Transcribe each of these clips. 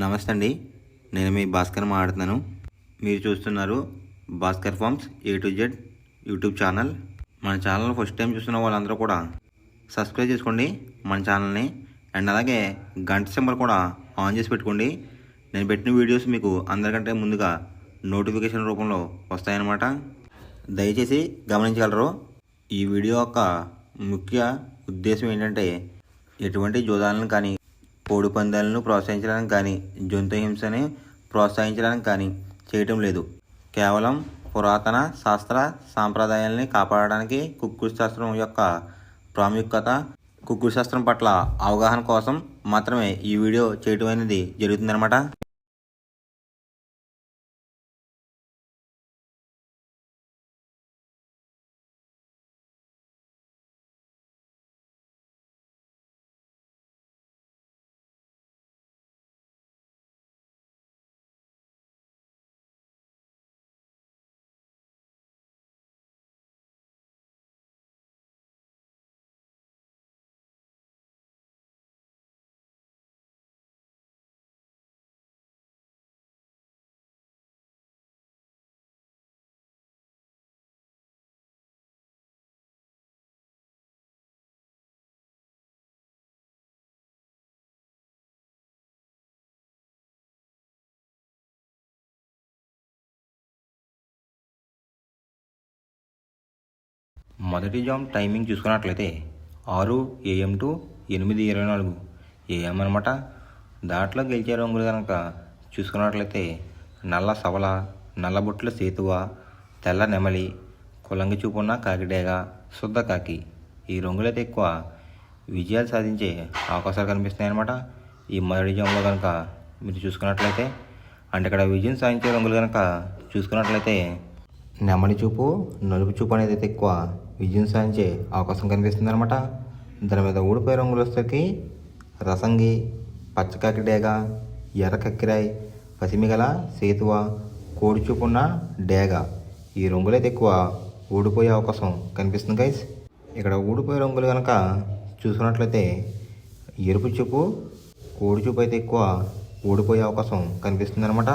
నమస్తే అండి. నేను మీ భాస్కర్ మాట్లాడుతున్నాను. మీరు చూస్తున్నారు Bhaskar farms A to Z YouTube channel. మన ఛానల్ ఫస్ట్ టైం చూస్తున్న వాళ్ళందరూ కూడా సబ్స్క్రైబ్ చేసుకోండి మన ఛానల్ని. అండ్ అలాగే గంట సింబల్ కూడా ఆన్ చేసి పెట్టుకోండి. నేను పెట్టిన వీడియోస్ మీకు అందరికంటే ముందుగా నోటిఫికేషన్ రూపంలో వస్తాయన్నమాట. దయచేసి గమనించగలరు. ఈ వీడియో యొక్క ముఖ్య ఉద్దేశం ఏంటంటే ఎటువంటి జోదాలను కానీ కోడి పందాలను ప్రోత్సహించడానికి కానీ జంతు హింసని ప్రోత్సహించడానికి కానీ చేయటం లేదు. కేవలం పురాతన శాస్త్ర సాంప్రదాయాల్ని కాపాడడానికి కుక్కుడు శాస్త్రం యొక్క ప్రాముఖ్యత, కుక్కుడు శాస్త్రం పట్ల అవగాహన కోసం మాత్రమే ఈ వీడియో చేయటం అనేది జరుగుతుందన్నమాట. మొదటి జామ్ టైమింగ్ చూసుకున్నట్లయితే 6 AM టు 8:24 AM అనమాట. దాంట్లో గెలిచే రంగులు కనుక చూసుకున్నట్లయితే నల్ల సవల, నల్లబొట్ల సేతువ, తెల్ల నెమలి, కులంగి చూపున్న కాకిడేగ, శుద్ధ కాకి ఈ రంగులైతే ఎక్కువ విజయాలు సాధించే అవకాశాలు కనిపిస్తున్నాయి అనమాట. ఈ మొదటి జామ్లో కనుక మీరు చూసుకున్నట్లయితే అంటే ఇక్కడ విజయం సాధించే రంగులు కనుక చూసుకున్నట్లయితే నెమలి చూపు, నలుపు చూపు అనేది అయితే ఎక్కువ విజయం సాధించే అవకాశం కనిపిస్తుంది అనమాట. దాని మీద ఊడిపోయే రంగులు వచ్చేసరికి రసంగి, పచ్చకాకి డేగ, ఎర్ర కక్కిరాయ్, పసిమిగల సేతువ, కోడి చూపున్న డేగ ఈ రంగులైతే ఎక్కువ ఊడిపోయే అవకాశం కనిపిస్తుంది గైస్. ఇక్కడ ఊడిపోయే రంగులు కనుక చూసుకున్నట్లయితే ఎరుపు చూపు, కోడి చూపు అయితే ఎక్కువ ఊడిపోయే అవకాశం కనిపిస్తుంది అనమాట.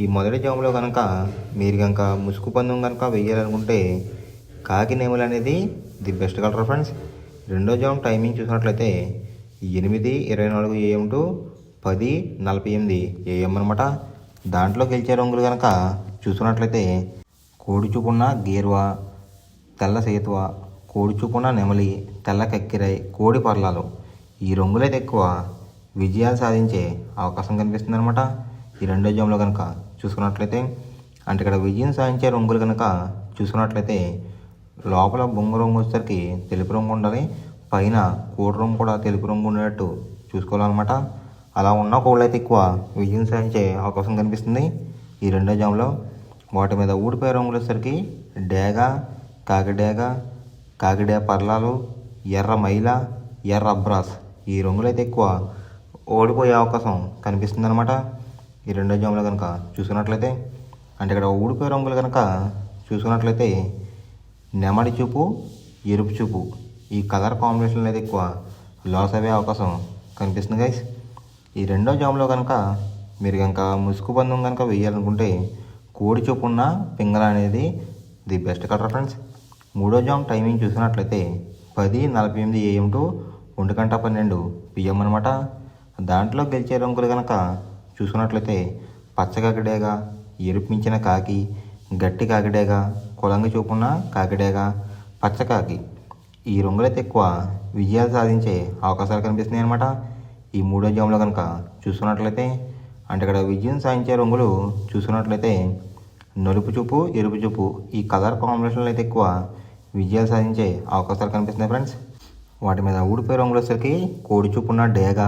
ఈ మొదటి జాములో కనుక మీరు కనుక ముసుగు పందెం కనుక వేయాలనుకుంటే కాకి నెమలి అనేది ది బెస్ట్ కలర్ ఫ్రెండ్స్. రెండో జామ్ టైమింగ్ చూసినట్లయితే 8:24 AM టు 10:48 AM అనమాట. దాంట్లో గెలిచే రంగులు కనుక చూసుకున్నట్లయితే కోడి చూపున్న గేర్వా, తెల్ల సేతువ, కోడి చూపున్న నెమలి, తెల్ల కక్కిరాయ్, కోడి పర్లాలు ఈ రంగులైతే ఎక్కువ విజయాలు సాధించే అవకాశం కనిపిస్తుంది అనమాట. ఈ రెండో జామ్లో కనుక చూసుకున్నట్లయితే అంటే ఇక్కడ విజయం సాధించే రంగులు కనుక చూసుకున్నట్లయితే లోపల బొంగు రంగు వచ్చేసరికి తెలుపు రంగు ఉండాలి, పైన కోడి రంగు కూడా తెలుపు రంగు ఉండేటట్టు చూసుకోవాలన్నమాట. అలా ఉన్న కోళ్ళు అయితే ఎక్కువ విజయం సాధించే అవకాశం కనిపిస్తుంది ఈ రెండో జామ్లో. వాటి మీద ఊడిపోయే రంగులు వచ్చేసరికి డేగ, కాకిడేగ, కాకిడే పర్లాలు, ఎర్ర మైల, ఎర్ర అబ్రాస్ ఈ రంగులైతే ఎక్కువ ఓడిపోయే అవకాశం కనిపిస్తుంది అనమాట. ఈ రెండో జాములో కనుక చూసుకున్నట్లయితే అంటే ఇక్కడ ఊడిపోయే రంగులు కనుక చూసుకున్నట్లయితే నెమలి చూపు, ఎరుపు చూపు ఈ కలర్ కాంబినేషన్లో అయితే ఎక్కువ లాస్ అయ్యే అవకాశం కనిపిస్తుంది గైస్. ఈ రెండో జాములో కనుక మీరు కనుక ముసుగు పందెం కనుక వేయాలనుకుంటే కోడి చూపు ఉన్న పింగళ అనేది ది బెస్ట్ కలర్ ఫ్రెండ్స్. మూడో జామ్ టైమింగ్ చూసినట్లయితే 10:48 AM టు 1:12 PM అనమాట. దాంట్లో గెలిచే రంగులు కనుక చూసుకున్నట్లయితే పచ్చకాకిడేగ, ఎరుపు మించిన కాకి, గట్టి కాకిడేగ, కులంగి చూపున్న కాకిడేగ, పచ్చకాకి ఈ రంగులైతే ఎక్కువ విజయాలు సాధించే అవకాశాలు కనిపిస్తున్నాయి అనమాట. ఈ మూడో జామ్లో కనుక చూసుకున్నట్లయితే అంటే ఇక్కడ విజయం సాధించే రంగులు చూసుకున్నట్లయితే నలుపు చూపు, ఎరుపు చూపు ఈ కలర్ కాంబినేషన్లో అయితే ఎక్కువ విజయాలు సాధించే అవకాశాలు కనిపిస్తున్నాయి ఫ్రెండ్స్. వాటి మీద ఊడిపోయే రంగులు వచ్చేసరికి కోడి చూపున్న డేగ,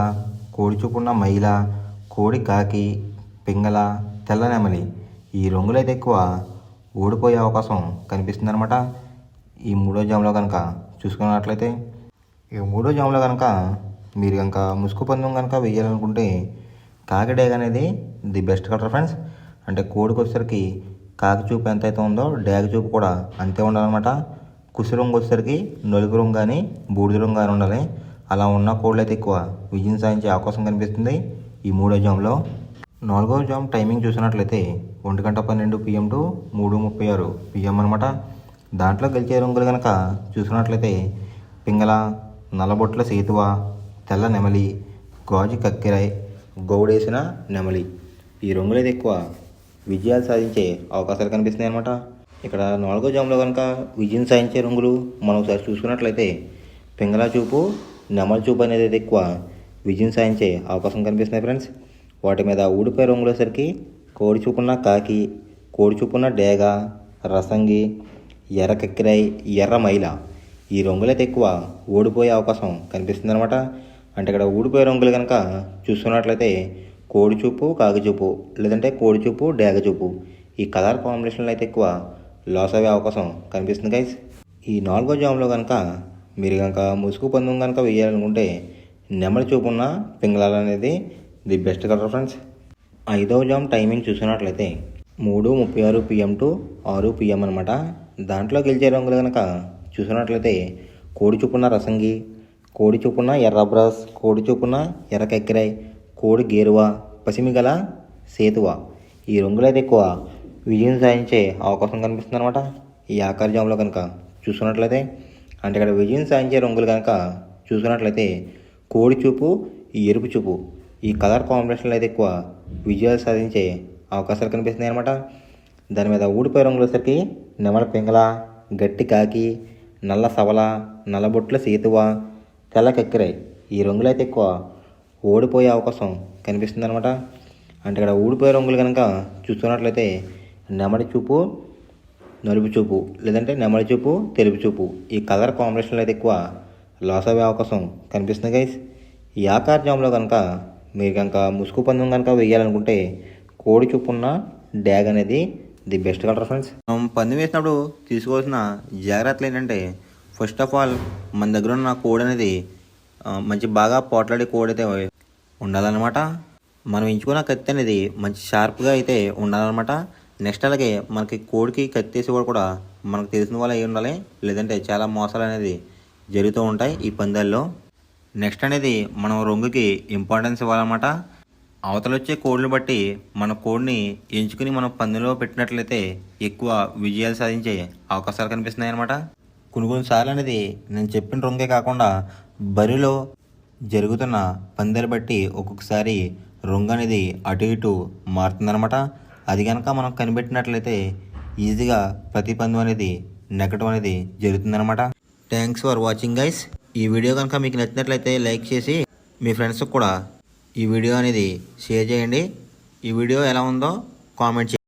కోడి చూపున్న మైల, కోడి కాకి, పింగళ, తెల్ల నెమలి ఈ రంగులైతే ఎక్కువ ఓడిపోయే అవకాశం కనిపిస్తుంది అనమాట. ఈ మూడో జామ్లో కనుక చూసుకున్నట్లయితే ఈ మూడో జామ్లో కనుక మీరు కనుక ముసుగు పందెం కనుక వేయాలనుకుంటే కాకిడేగ అనేది ది బెస్ట్ కలర్ ఫ్రెండ్స్. అంటే కోడికి వచ్చేసరికి కాకి చూపు ఎంత అయితే ఉందో డేగ చూపు కూడా అంతే ఉండాలన్నమాట. కుసి రంగు వచ్చేసరికి నలుపు రంగు కానీ బూడిద రంగు కానీ ఉండాలి. అలా ఉన్న కోళ్ళు అయితే ఎక్కువ విజయం సాధించే అవకాశం కనిపిస్తుంది ఈ మూడో జామ్లో. నాలుగో జామ్ టైమింగ్ చూసినట్లయితే 1:12 PM టు 3:36 PM అనమాట. దాంట్లో గెలిచే రంగులు కనుక చూసుకున్నట్లయితే పింగళ, నల్లబొట్ల సేతువ, తెల్ల నెమలి, గాజు కక్కిరాయ్, గౌడేసిన నెమలి. ఈ రంగులైతే ఎక్కువ విజయాలు సాధించే అవకాశాలు కనిపిస్తున్నాయి అనమాట. ఇక్కడ నాలుగో జామ్లో కనుక విజయం సాధించే రంగులు మనం ఒకసారి చూసుకున్నట్లయితే పింగళ చూపు, నెమలి చూపు అనేది అయితే ఎక్కువ విజయం సాధించే అవకాశం కనిపిస్తున్నాయి ఫ్రెండ్స్. వాటి మీద ఊడిపోయే రంగులేసరికి కోడి చూపున్న కాకి, కోడి చూపున్న డేగ, రసంగి, ఎర్ర కక్కిరాయ్, ఎర్ర మైల. ఈ రంగులైతే ఎక్కువ ఓడిపోయే అవకాశం కనిపిస్తుంది అనమాట. అంటే ఇక్కడ ఊడిపోయే రంగులు కనుక చూసుకున్నట్లయితే కోడి చూపు, కాకి చూపు, లేదంటే కోడి చూపు, డేగ చూపు. ఈ కలర్ కాంబినేషన్లో అయితే ఎక్కువ లాస్ అయ్యే అవకాశం కనిపిస్తుంది గైస్. ఈ నాలుగో జామ్లో కనుక మీరు కనుక ముసుగు పందెం కనుక వేయాలనుకుంటే నెమలి చూపున్న పింగళాలు అనేది ది బెస్ట్ కలర్ ఫ్రెండ్స్. ఐదవ జామ్ టైమింగ్ చూసుకున్నట్లయితే 3:36 PM టు 6 PM అనమాట. దాంట్లో గెలిచే రంగులు కనుక చూసుకున్నట్లయితే కోడి చూపున్న రసంగి, కోడి చూపున్న ఎర్ర బ్రస్, కోడి చూపున్న ఎర్ర కక్కిరాయ్, కోడి గేరువ, పసిమిగల సేతువ. ఈ రంగులైతే ఎక్కువ విజయం సాధించే అవకాశం కనిపిస్తుంది అనమాట. ఈ ఆఖరి జామ్లో కనుక చూసుకున్నట్లయితే అంటే ఇక్కడ విజయం సాధించే రంగులు కనుక చూసుకున్నట్లయితే కోడి చూపు, ఎరుపు చూపు. ఈ కలర్ కాంబినేషన్లో అయితే ఎక్కువ విజయాలు సాధించే అవకాశాలు కనిపిస్తున్నాయి అనమాట. దాని మీద ఊడిపోయే రంగులు వచ్చేసరికి నెమల పింగళ, గట్టి కాకి, నల్ల సవల, నల్లబొట్ల సేతువ, తెల్ల కక్కిరాయ్. ఈ రంగులు అయితే ఎక్కువ ఓడిపోయే అవకాశం కనిపిస్తుంది అనమాట. అంటే ఇక్కడ ఊడిపోయే రంగులు కనుక చూస్తున్నట్లయితే నెమలి చూపు, నలుపు చూపు, లేదంటే నెమలి చూపు, తెలుపు చూపు. ఈ కలర్ కాంబినేషన్లో అయితే ఎక్కువ లాస్ అయ్యే అవకాశం కనిపిస్తుంది గైస్. ఈ ఆకార్ జామ్లో కనుక మీరు కనుక ముసుగు పందెం కనుక వేయాలనుకుంటే కోడి చూపున్న డ్యాగ్ అనేది ది బెస్ట్ కలర్ ఫ్రెండ్స్. మనం పందెం వేసినప్పుడు తీసుకోవాల్సిన జాగ్రత్తలు ఏంటంటే ఫస్ట్ ఆఫ్ ఆల్ మన దగ్గర ఉన్న కోడి అనేది మంచి బాగా పోట్లాడే కోడి అయితే ఉండాలన్నమాట. మనం ఎంచుకున్న కత్తి అనేది మంచి షార్ప్గా అయితే ఉండాలన్నమాట. నెక్స్ట్ అలాగే మనకి కోడికి కత్తి వేసేవాడు కూడా మనకు తెలిసిన వాళ్ళు అయి ఉండాలి, లేదంటే చాలా మోసాలు అనేది జరుగుతూ ఉంటాయి ఈ పందాల్లో. నెక్స్ట్ అనేది మనం రంగుకి ఇంపార్టెన్స్ ఇవ్వాలన్నమాట. అవతల వచ్చే కోడిని బట్టి మన కోడిని ఎంచుకుని మనం పందెంలో పెట్టినట్లయితే ఎక్కువ విజయాలు సాధించే అవకాశాలు కనిపిస్తున్నాయి అన్నమాట. కొన్నిసార్లు అనేది నేను చెప్పిన రంగే కాకుండా బరిలో జరుగుతున్న పందాలు బట్టి ఒక్కొక్కసారి రంగు అనేది అటు ఇటు మారుతుందన్నమాట. అది కనుక మనం కనిపెట్టినట్లయితే ఈజీగా ప్రతి పందెం అనేది నెగ్గడం అనేది జరుగుతుందన్నమాట. Thanks for watching guys. ఈ వీడియో కనుక మీకు నచ్చినట్లయితే లైక్ చేసి మీ ఫ్రెండ్స్కి కూడా ఈ వీడియో అనేది షేర్ చేయండి. ఈ వీడియో ఎలా ఉందో కామెంట్ చేయండి.